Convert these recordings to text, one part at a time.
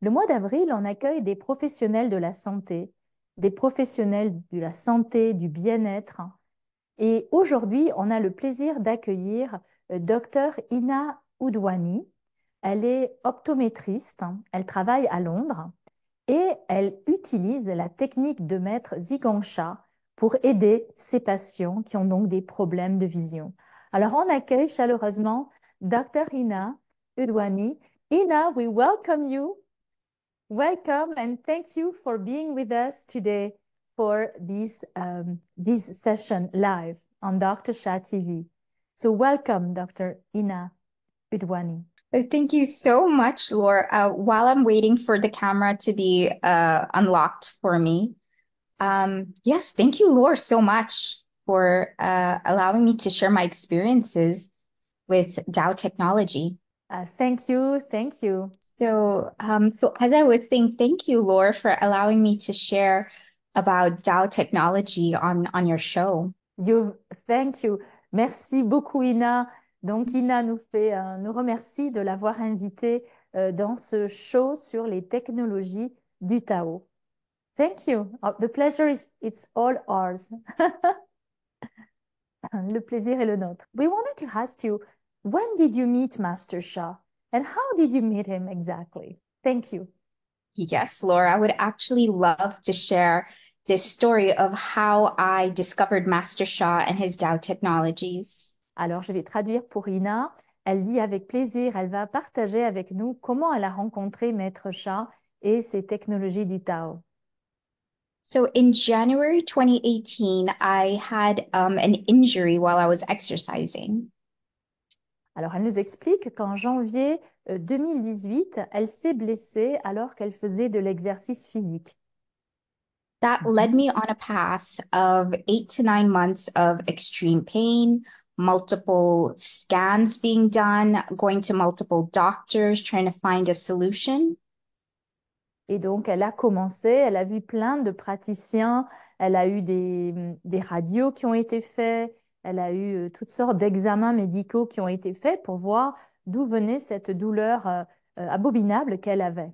Le mois d'avril, on accueille des professionnels de la santé, des professionnels de la santé, du bien-être. Et aujourd'hui, on a le plaisir d'accueillir Dr Ina Oudwani. Elle est optométriste, elle travaille à Londres et elle utilise la technique de maître Zigongcha pour aider ses patients qui ont donc des problèmes de vision. Alors, on accueille chaleureusement Dr Ina Oudwani. Ina, we welcome you. Welcome and thank you for being with us today for this session live on Dr. Shah TV. So welcome, Dr. Ina Udwani. Thank you so much, Laura. While I'm waiting for the camera to be unlocked for me, yes, thank you, Laura, so much for allowing me to share my experiences with Dow Technology. Thank you, thank you. So as I was saying, thank you, Laura, for allowing me to share about Dow Technology on your show. Thank you. Merci beaucoup, Ina. Donc, Ina nous remercie de l'avoir invitée dans ce show sur les technologies du Tao. Thank you. The pleasure it's all ours. Le plaisir est le nôtre. We wanted to ask you, when did you meet Master Shah and how did you meet him exactly? Thank you. Yes, Laura, I would actually love to share this story of how I discovered Master Shah and his Dow technologies. Alors, je vais traduire pour Ina. Elle dit avec plaisir, elle va partager avec nous comment elle a rencontré Maître Shah et ses technologies du Tao. So in January 2018, I had an injury while I was exercising. Alors, elle nous explique qu'en janvier 2018, elle s'est blessée alors qu'elle faisait de l'exercice physique. That led me on a path of 8 to 9 months of extreme pain, multiple scans being done, going to multiple doctors, trying to find a solution. Et donc, elle a commencé, elle a vu plein de praticiens, elle a eu des radios qui ont été faits, elle a eu toutes sortes d'examens médicaux qui ont été faits pour voir d'où venait cette douleur abominable qu'elle avait.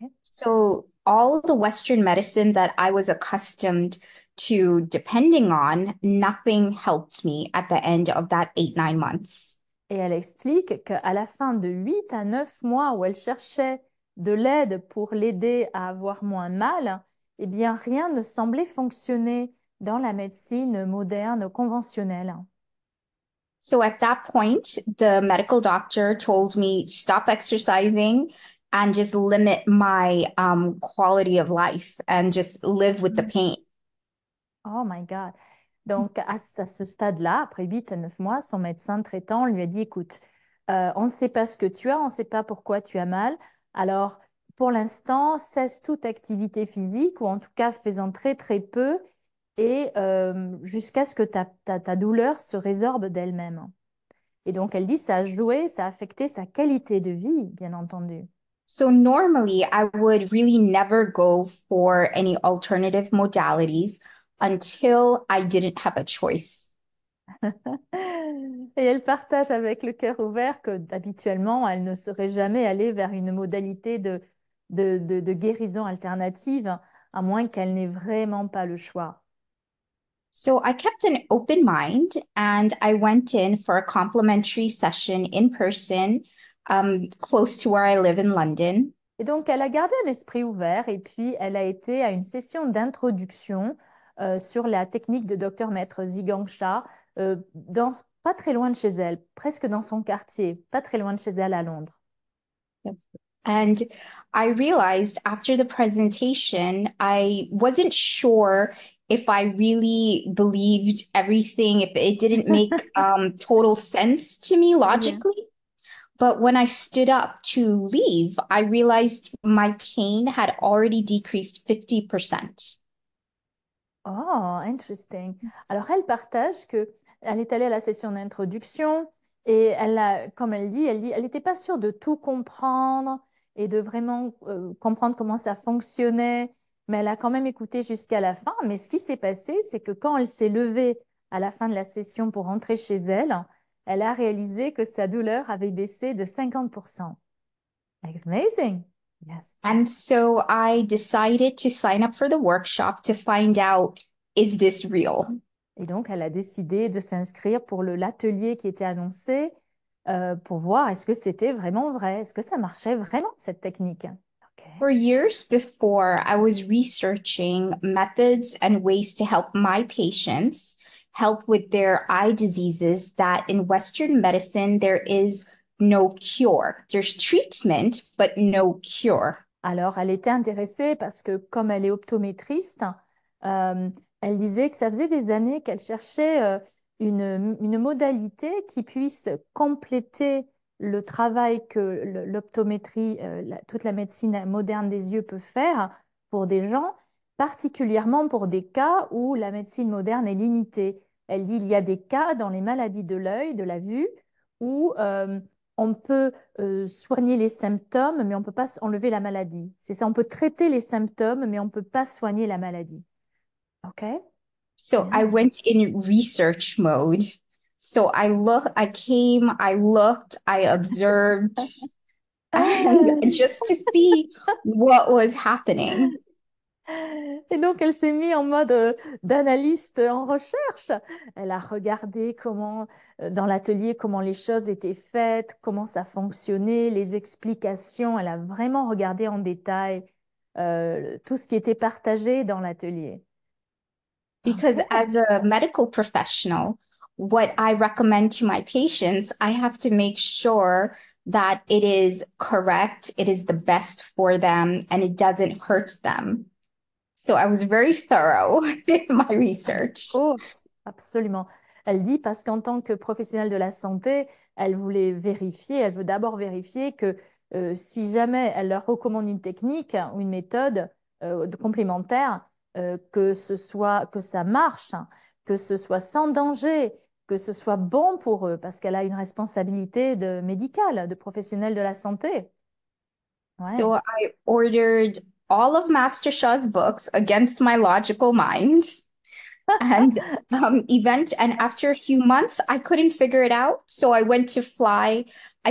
Ok. So all the Western medicine that I was accustomed to depending on, nothing helped me at the end of that 8, 9 months. Et elle explique qu'à la fin de 8 à 9 mois où elle cherchait de l'aide pour l'aider à avoir moins mal, eh bien, rien ne semblait fonctionner dans la médecine moderne conventionnelle. So at that point, the medical doctor told me stop exercising and just limit my quality of life and just live with the pain. Oh my God. Donc, à ce stade-là, après 8 à 9 mois, son médecin traitant lui a dit, écoute, on ne sait pas ce que tu as, on ne sait pas pourquoi tu as mal. Alors, pour l'instant, cesse toute activité physique, ou en tout cas, fais-en très, très peu, et jusqu'à ce que ta douleur se résorbe d'elle-même. Et donc, elle dit, ça a joué, ça a affecté sa qualité de vie, bien entendu. So normally I would really never go for any alternative modalities until I didn't have a choice. Et elle partage avec le cœur ouvert que habituellement, elle ne serait jamais allée vers une modalité de guérison alternative, à moins qu'elle n'ait vraiment pas le choix. So I kept an open mind and I went in for a complimentary session in person, close to where I live in London. Et donc, elle a gardé un esprit ouvert et puis elle a été à une session d'introduction sur la technique de Dr Maître Zhigang-Cha, pas très loin de chez elle, presque dans son quartier, pas très loin de chez elle à Londres. And I realized after the presentation, I wasn't sure if I really believed everything, if it didn't make total sense to me Très bien. logically. But when I stood up to leave, I realized my pain had already decreased 50%. Oh, interesting. Alors, elle partage que elle est allée à la session d'introduction et comme elle dit, elle n'était pas sûre de tout comprendre et de vraiment comprendre comment ça fonctionnait, mais elle a quand même écouté jusqu'à la fin. Mais ce qui s'est passé, c'est que quand elle s'est levée à la fin de la session pour rentrer chez elle, elle a réalisé que sa douleur avait baissé de 50%. Amazing. Yes. And so I decided to sign up for the workshop to find out, is this real? Et donc, elle a décidé de s'inscrire pour l'atelier qui était annoncé pour voir est-ce que c'était vraiment vrai, est-ce que ça marchait vraiment, cette technique. OK. For years before, I was researching methods and ways to help my patients help with their eye diseases that in Western medicine, there is no cure. There's treatment, but no cure. Alors, elle était intéressée parce que comme elle est optométriste, euh, elle disait que ça faisait des années qu'elle cherchait une modalité qui puisse compléter le travail que l'optométrie, toute la médecine moderne des yeux peut faire pour des gens, particulièrement pour des cas où la médecine moderne est limitée. Elle dit il y a des cas dans les maladies de l'œil, de la vue, où on peut soigner les symptômes, mais on ne peut pas enlever la maladie. C'est ça, on peut traiter les symptômes, mais on ne peut pas soigner la maladie. OK? So I Bien. went in research mode. So I came, I looked, I observed, and just to see what was happening. Et donc, elle s'est mise en mode d'analyste en recherche. Elle a regardé comment, dans l'atelier, comment les choses étaient faites, comment ça fonctionnait, les explications. Elle a vraiment regardé en détail tout ce qui était partagé dans l'atelier. Because OK. as a medical professional, what I recommend to my patients, I have to make sure that it is correct, it is the best for them, and it doesn't hurt them. So I was very thorough in my research. Oh, absolument. Elle dit parce qu'en tant que professionnelle de la santé, elle voulait vérifier, elle veut d'abord vérifier que si jamais elle leur recommande une technique ou une méthode complémentaire, que ce soit que ça marche, que ce soit sans danger, que ce soit bon pour eux, parce qu'elle a une responsabilité médicale, de professionnelle de la santé. So Ouais. I ordered all of Master Shah's books against my logical mind. And after a few months, I couldn't figure it out. So I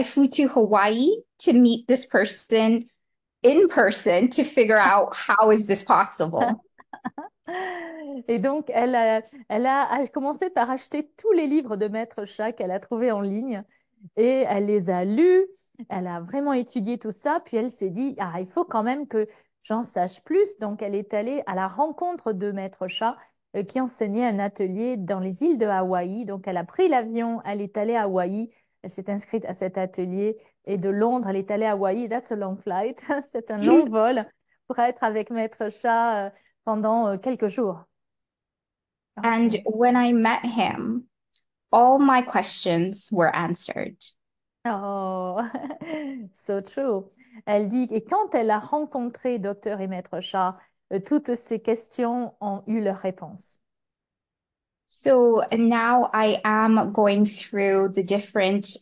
flew to Hawaii to meet this person in person to figure out how is this possible. Et donc, elle a commencé par acheter tous les livres de Maître Chat qu'elle a trouvés en ligne et elle les a lus. Elle a vraiment étudié tout ça. Puis elle s'est dit, ah, il faut quand même que j'en sache plus. Donc, elle est allée à la rencontre de Maître Chat qui enseignait un atelier dans les îles de Hawaï. Donc, elle a pris l'avion, elle est allée à Hawaï. Elle s'est inscrite à cet atelier. Et de Londres, elle est allée à Hawaï. That's a long flight. C'est un long vol pour être avec Maître Chat pendant quelques jours. And OK. when I met him, all my questions were answered. Oh, so true. Elle dit, et quand elle a rencontré Docteur et Maître Chat, toutes ces questions ont eu leur réponse. So now I am going through the different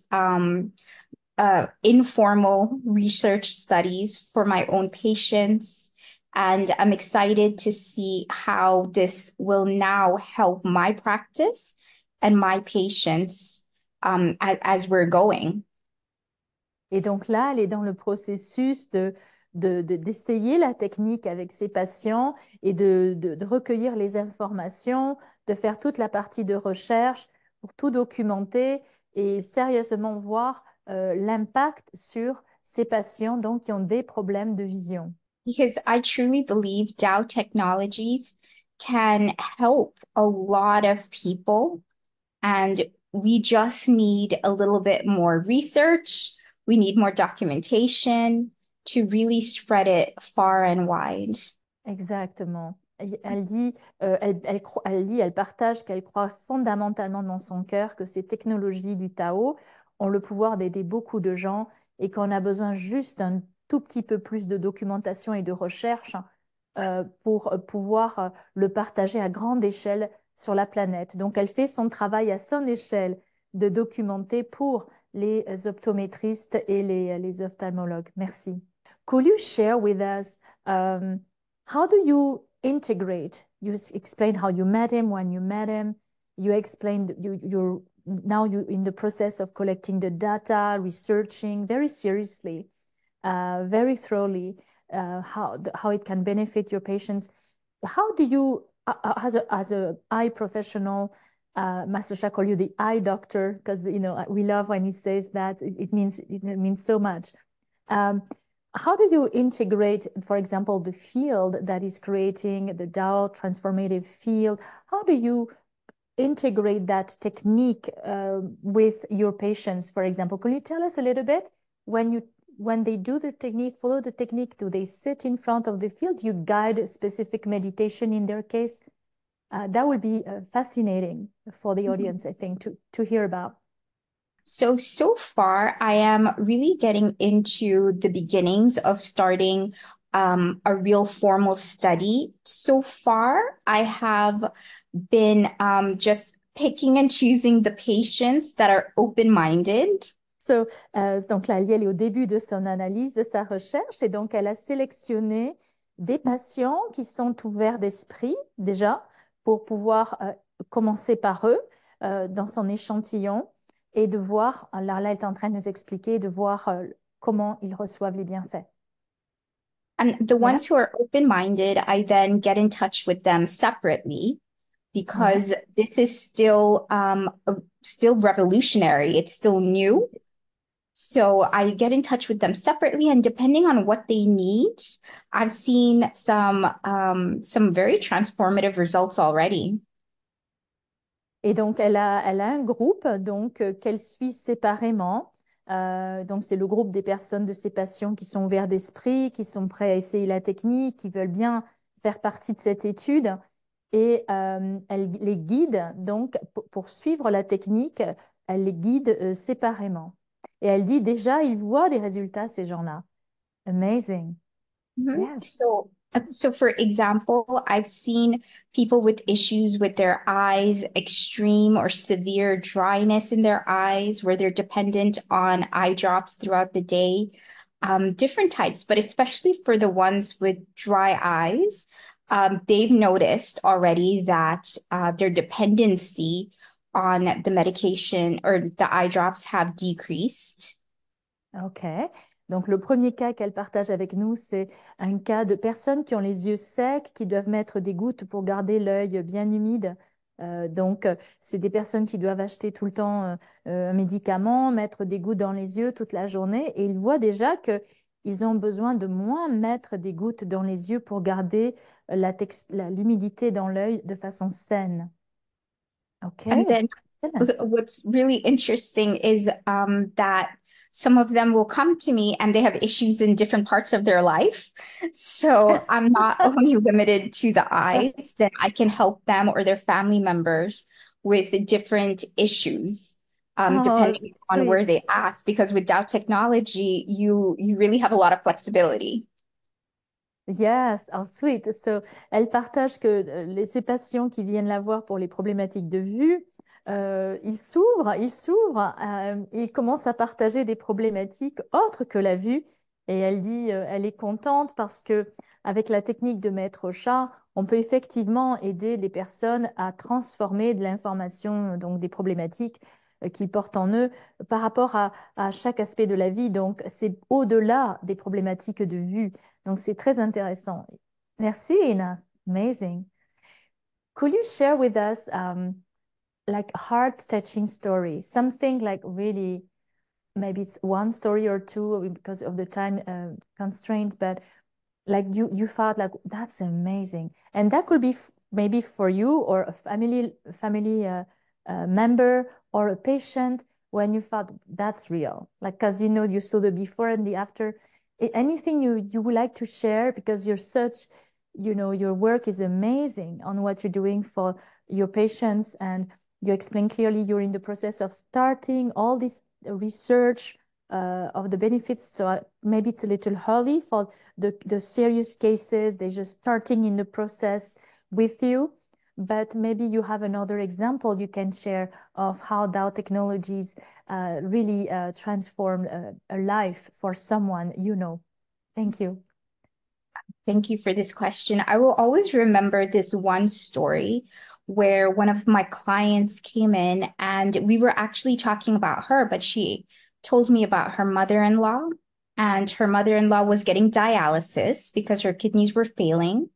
informal research studies for my own patients. And I'm excited to see how this will now help my practice and my patients as we're going. Et donc là, elle est dans le processus d'essayer la technique avec ses patients et de recueillir les informations, de faire toute la partie de recherche pour tout documenter et sérieusement voir l'impact sur ces patients donc, qui ont des problèmes de vision. Because I truly believe Dow Technologies can help a lot of people. And we just need a little bit more research. We need more documentation to really spread it far and wide. Exactement. Elle dit, elle dit, elle partage qu'elle croit fondamentalement dans son cœur que ces technologies du Tao ont le pouvoir d'aider beaucoup de gens et qu'on a besoin juste d'un tout petit peu plus de documentation et de recherche pour pouvoir le partager à grande échelle sur la planète. Donc, elle fait son travail à son échelle de documenter pour les optométristes et les ophtalmologues. Merci. Could you share with us how do you integrate? You explained how you met him, when you met him. You explained you're now you in the process of collecting the data, researching very seriously. very thoroughly how it can benefit your patients. How do you, as a eye professional, Master Shah call you the eye doctor because we love when he says that it means so much. Um, how do you integrate, for example, the field that is creating the Dow transformative field? How do you integrate that technique with your patients, for example? Can you tell us a little bit when they do the technique, follow the technique, do they sit in front of the field? You guide a specific meditation in their case? That would be fascinating for the audience, I think, to hear about. So far, I am really getting into the beginnings of starting a real formal study. So far, I have been just picking and choosing the patients that are open-minded. Donc là, elle est au début de son analyse, de sa recherche, et donc elle a sélectionné des patients qui sont ouverts d'esprit déjà pour pouvoir commencer par eux dans son échantillon et de voir, alors là, elle est en train de nous expliquer, de voir comment ils reçoivent les bienfaits. And the Voilà. ones who are open-minded, I then get in touch with them separately because this is still revolutionary. It's still new. So I get in touch with them separately, and depending on what they need, I've seen some very transformative results already. Et donc, elle a un groupe donc, qu'elle suit séparément. Donc, c'est le groupe des personnes de ces patients qui sont ouverts d'esprit, qui sont prêts à essayer la technique, qui veulent bien faire partie de cette étude. Et elle les guide, donc, pour suivre la technique, elle les guide séparément. Et elle dit déjà, ils voient des résultats, ces gens-là. Amazing. Mhm. Yes. So for example, I've seen people with issues with their eyes, extreme or severe dryness in their eyes, where they're dependent on eye drops throughout the day, different types, but especially for the ones with dry eyes, they've noticed already that their dependency on the medication or the eye drops have decreased. OK. Donc, le premier cas qu'elle partage avec nous, c'est un cas de personnes qui ont les yeux secs, qui doivent mettre des gouttes pour garder l'œil bien humide. C'est des personnes qui doivent acheter tout le temps un médicament, mettre des gouttes dans les yeux toute la journée. Et ils voient déjà qu'ils ont besoin de moins mettre des gouttes dans les yeux pour garder l'humidité dans l'œil de façon saine. OK. And then Excellent. what's really interesting is that some of them will come to me and they have issues in different parts of their life. So I'm not only limited to the eyes, then I can help them or their family members with different issues, Oh, depending on where sweet. they ask. Because with Dow technology, you really have a lot of flexibility. Yes, oh sweet. Elle partage que ces patients qui viennent la voir pour les problématiques de vue, ils commencent à partager des problématiques autres que la vue. Et elle dit, elle est contente parce que avec la technique de Maître Chat, on peut effectivement aider les personnes à transformer de l'information, donc des problématiques qu'ils portent en eux par rapport à chaque aspect de la vie. Donc, c'est au-delà des problématiques de vue. Donc, c'est très intéressant. Merci, Ina. Amazing. Could you share with us like a heart-touching story? Something like really, maybe it's one story or two because of the time constraint, but like you thought like that's amazing. And that could be maybe for you or a family member or a patient when you thought that's real. Like, because you saw the before and the after. Anything you would like to share because you're such, your work is amazing on what you're doing for your patients, and you explain clearly you're in the process of starting all this research of the benefits. So maybe it's a little early for the serious cases. They're just starting in the process with you. But maybe you have another example you can share of how Dow technologies really transform a life for someone you know. Thank you. Thank you for this question. I will always remember this one story where one of my clients came in and we were actually talking about her, but she told me about her mother-in-law. and her mother-in-law was getting dialysis because her kidneys were failing,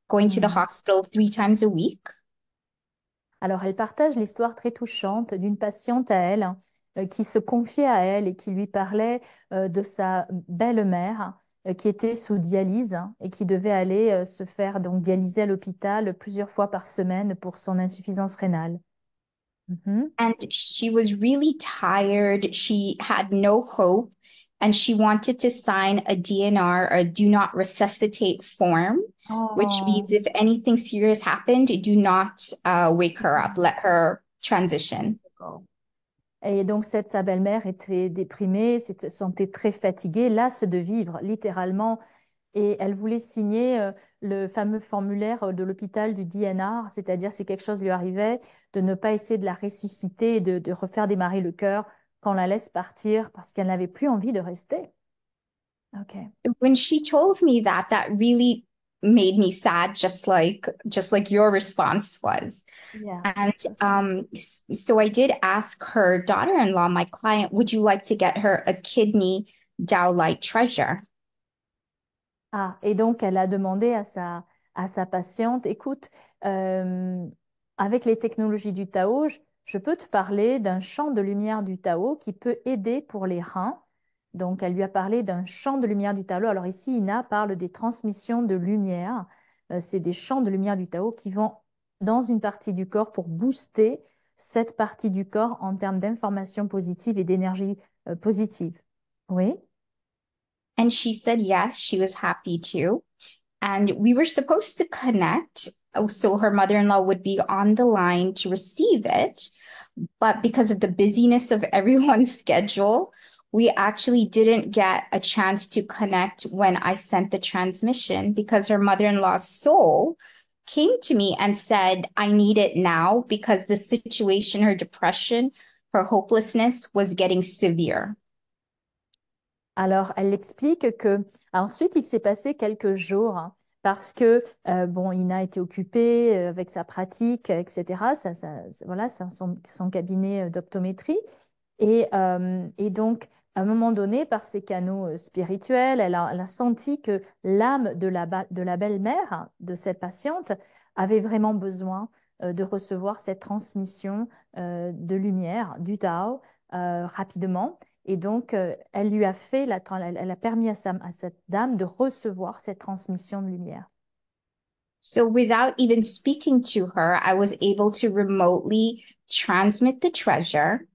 going to the Mhm. hospital 3 times a week. Alors, elle partage l'histoire très touchante d'une patiente à elle qui se confiait à elle et qui lui parlait de sa belle-mère qui était sous dialyse et qui devait aller se faire donc dialyser à l'hôpital plusieurs fois par semaine pour son insuffisance rénale. Mhm. And she was really tired. She had no hope, and she wanted to sign a DNR, or a do not resuscitate form, which Oh. means if anything serious happened, do not wake her up, let her transition. D'accord. Et donc, sa belle-mère était déprimée, se sentait très fatiguée, lasse de vivre, littéralement. Et elle voulait signer le fameux formulaire de l'hôpital du DNR, c'est-à-dire si quelque chose lui arrivait, de ne pas essayer de la ressusciter et de refaire démarrer le cœur quand on la laisse partir parce qu'elle n'avait plus envie de rester. OK. When she told me that, that really made me sad, just like your response was. Yeah, And so sad. so I did ask her daughter-in-law, my client, would you like to get her a kidney Dowlight Treasure? Ah, et donc elle a demandé à sa patiente, écoute, euh, avec les technologies du Tao, je peux te parler d'un champ de lumière du Tao qui peut aider pour les reins. Donc elle lui a parlé d'un champ de lumière du Tao. Alors ici, Ina parle des transmissions de lumière. C'est des champs de lumière du Tao qui vont dans une partie du corps pour booster cette partie du corps en termes d'informations positives et d'énergie positive. Oui? And she said yes, she was happy to. And we were supposed to connect. Oh, so her mother-in-law would be on the line to receive it. But because of the busyness of everyone's schedule, we actually didn't get a chance to connect when I sent the transmission because her mother-in-law's soul came to me and said, I need it now because the situation, her depression, her hopelessness was getting severe. Alors, elle explique que ensuite il s'est passé quelques jours parce que bon, Ina était occupée avec sa pratique, etc. Voilà, son cabinet d'optométrie. Et donc, à un moment donné, par ses canaux spirituels, elle a senti que l'âme de la belle-mère de cette patiente avait vraiment besoin de recevoir cette transmission de lumière, du Tao, rapidement. Et donc, elle lui a fait, elle a permis à cette dame de recevoir cette transmission de lumière. So without even speaking to her, I was able to remotely transmit the treasure.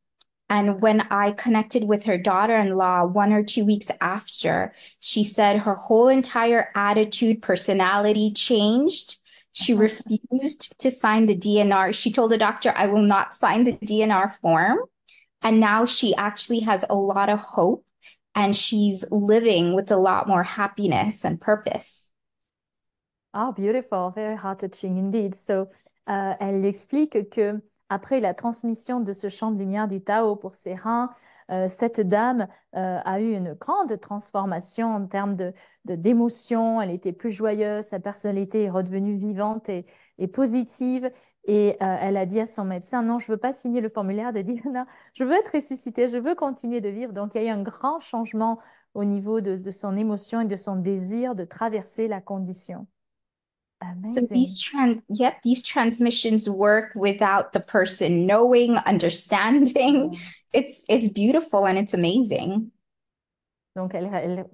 And when I connected with her daughter-in-law 1 or 2 weeks after, she said her whole entire attitude, personality changed. She refused to sign the DNR. She told the doctor, I will not sign the DNR form. And now she actually has a lot of hope and she's living with a lot more happiness and purpose. Oh, beautiful, very heart-touching indeed. So, elle explique que après la transmission de ce champ de lumière du Tao pour ses reins, cette dame a eu une grande transformation en termes d'émotion. Elle était plus joyeuse, sa personnalité est redevenue vivante et positive. Et elle a dit à son médecin, non, je ne veux pas signer le formulaire de Diana, je veux être ressuscitée, je veux continuer de vivre. Donc, il y a eu un grand changement au niveau de son émotion et de son désir de traverser la condition. So Amazing. yet these transmissions work without the person knowing, understanding. Yeah. It's beautiful and it's amazing. Donc,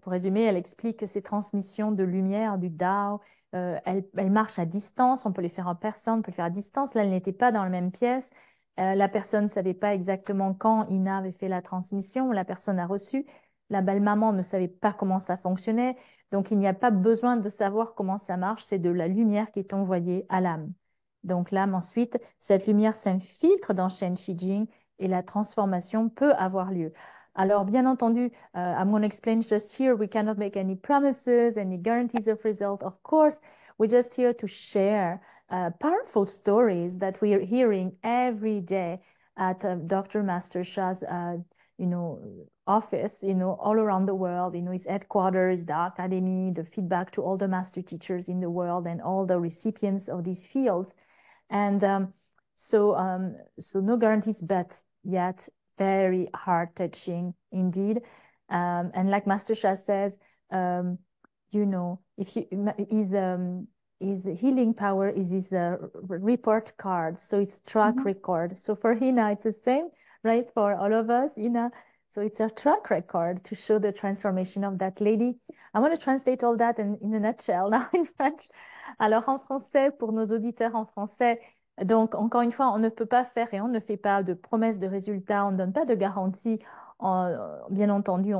pour résumer, elle explique que ces transmissions de lumière, du Dao, elles marchent à distance. On peut les faire en personne, on peut les faire à distance. Là, elle n'était pas dans la même pièce. La personne ne savait pas exactement quand Ina avait fait la transmission. La personne a reçu. La belle-maman ne savait pas comment ça fonctionnait. Donc, il n'y a pas besoin de savoir comment ça marche. C'est de la lumière qui est envoyée à l'âme. Donc, l'âme, ensuite, cette lumière s'infiltre dans Shen Qi Jing et la transformation peut avoir lieu. Alors, bien entendu, I'm going to explain just here. We cannot make any promises, any guarantees of result. Of course, we're just here to share powerful stories that we are hearing every day at Dr. Master Shah's, office, all around the world. His headquarters, the academy, the feedback to all the master teachers in the world and all the recipients of these fields. And so no guarantees, but yet very heart touching indeed. And like Master Sha says, you know, if you his healing power is his report card, so it's track record. So for Hina, it's the same, right? For all of us, Hina. So it's a track record to show the transformation of that lady. I want to translate all that in a nutshell now in French. Alors en français, pour nos auditeurs en français, donc encore une fois, on ne peut pas faire et on ne fait pas de promesses de résultats, on ne donne pas de garantie. Bien entendu,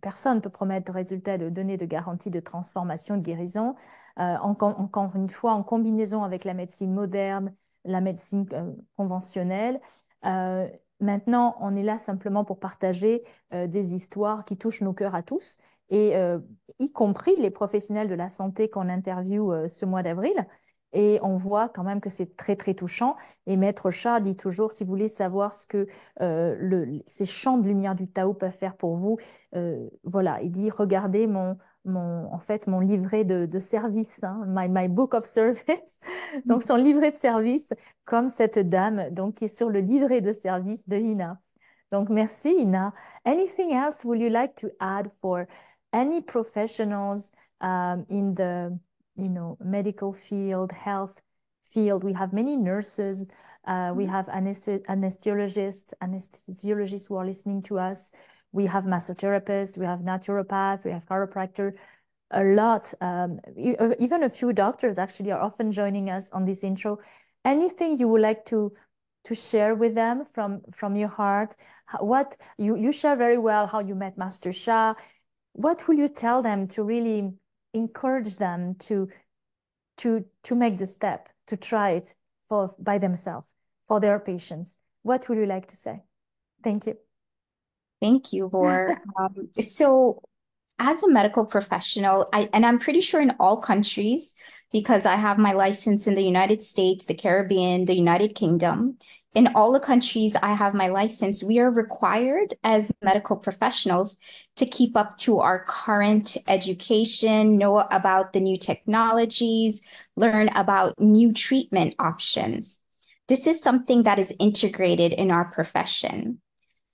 personne ne peut promettre de résultats, de donner de garantie de transformation, de guérison. Encore une fois, en combinaison avec la médecine moderne, la médecine conventionnelle. Maintenant, on est là simplement pour partager des histoires qui touchent nos cœurs à tous, et y compris les professionnels de la santé qu'on interviewe ce mois d'avril. Et on voit quand même que c'est très, très touchant. Et Maître Shah dit toujours, si vous voulez savoir ce que ces champs de lumière du Tao peuvent faire pour vous, voilà, il dit, regardez en fait, mon livret de service, hein, my book of service, donc son livret de service, comme cette dame donc, qui est sur le livret de service de Ina. Donc, merci, Ina. Anything else would you like to add for any professionals in the medical field, health field? We have many nurses. We have anesthesiologists who are listening to us. We have masotherapists, we have naturopath, we have chiropractor, a lot. Even a few doctors actually are often joining us on this intro. Anything you would like to share with them from your heart? What you share very well how you met Master Sha. What will you tell them to really encourage them to make the step, to try it by themselves for their patients? What would you like to say? Thank you. Thank you, Laura. So as a medical professional, I'm pretty sure in all countries, because I have my license in the United States, the Caribbean, the United Kingdom, in all the countries I have my license, we are required as medical professionals to keep up to our current education, know about the new technologies, learn about new treatment options. This is something that is integrated in our profession.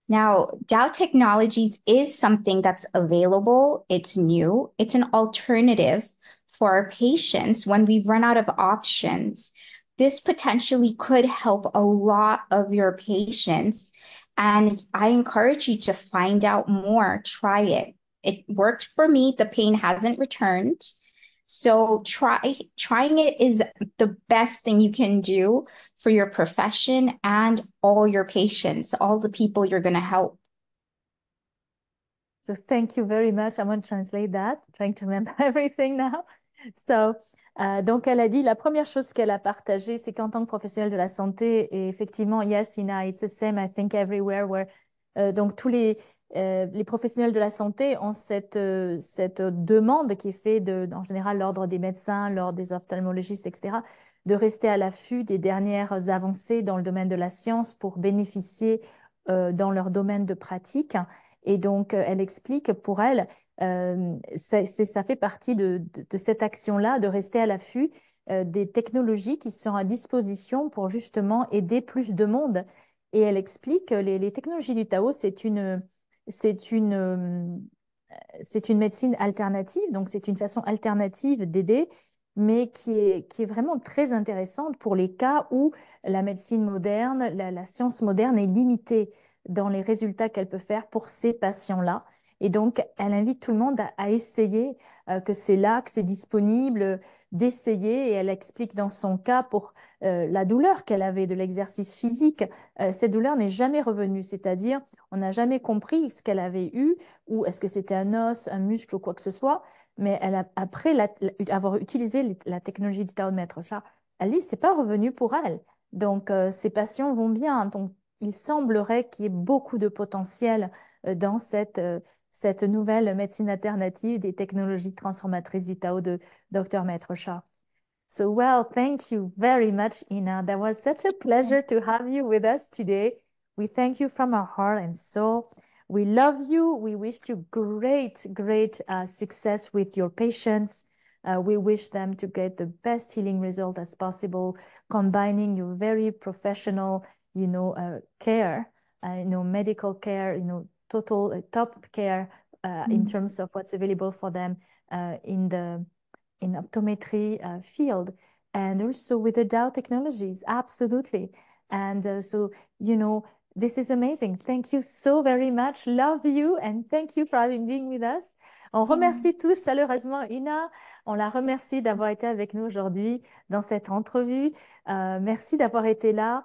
Now, Dow Technologies is something that's available. It's new. It's an alternative for our patients when we run out of options. This potentially could help a lot of your patients. And I encourage you to find out more. Try it. It worked for me. The pain hasn't returned. So trying it is the best thing you can do for your profession and all your patients, all the people you're going to help. So thank you very much. I'm going to translate that, trying to remember everything now. So, donc elle a dit, la première chose qu'elle a partagée, c'est qu'en tant que professionnelle de la santé, et effectivement, yes, Ina, it's the same, I think, everywhere, where, donc tous les professionnels de la santé ont cette demande qui est faite en général l'ordre des médecins, l'ordre des ophtalmologistes, etc., de rester à l'affût des dernières avancées dans le domaine de la science pour bénéficier dans leur domaine de pratique. Et donc, elle explique pour elle, ça fait partie de cette action-là, de rester à l'affût des technologies qui sont à disposition pour justement aider plus de monde. Et elle explique que les technologies du Tao, c'est une médecine alternative, donc c'est une façon alternative d'aider, mais qui est vraiment très intéressante pour les cas où la médecine moderne, la science moderne est limitée dans les résultats qu'elle peut faire pour ces patients-là. Et donc, elle invite tout le monde à essayer, que c'est là, que c'est disponible, d'essayer. Et elle explique dans son cas pour la douleur qu'elle avait de l'exercice physique. Cette douleur n'est jamais revenue, c'est-à-dire on n'a jamais compris ce qu'elle avait eu, ou est-ce que c'était un os, un muscle ou quoi que ce soit. Mais après avoir utilisé la technologie du Tao de Maître Sha, elle dit c'est pas revenu pour elle. Donc, ces patients vont bien. Donc, il semblerait qu'il y ait beaucoup de potentiel dans cette nouvelle médecine alternative des technologies transformatrices du Tao de Dr. Maître Sha. So, well, thank you very much, Ina. That was such a pleasure to have you with us today. We thank you from our heart and soul. We love you. We wish you great, great success with your patients. We wish them to get the best healing result as possible, combining your very professional, care, medical care, total top care in terms of what's available for them in the optometry field, and also with the Dow technologies, absolutely. And so, this is amazing. Thank you so very much. Love you, and thank you for being with us. On remercie tous chaleureusement Ina. On la remercie d'avoir été avec nous aujourd'hui dans cette entrevue. Merci d'avoir été là.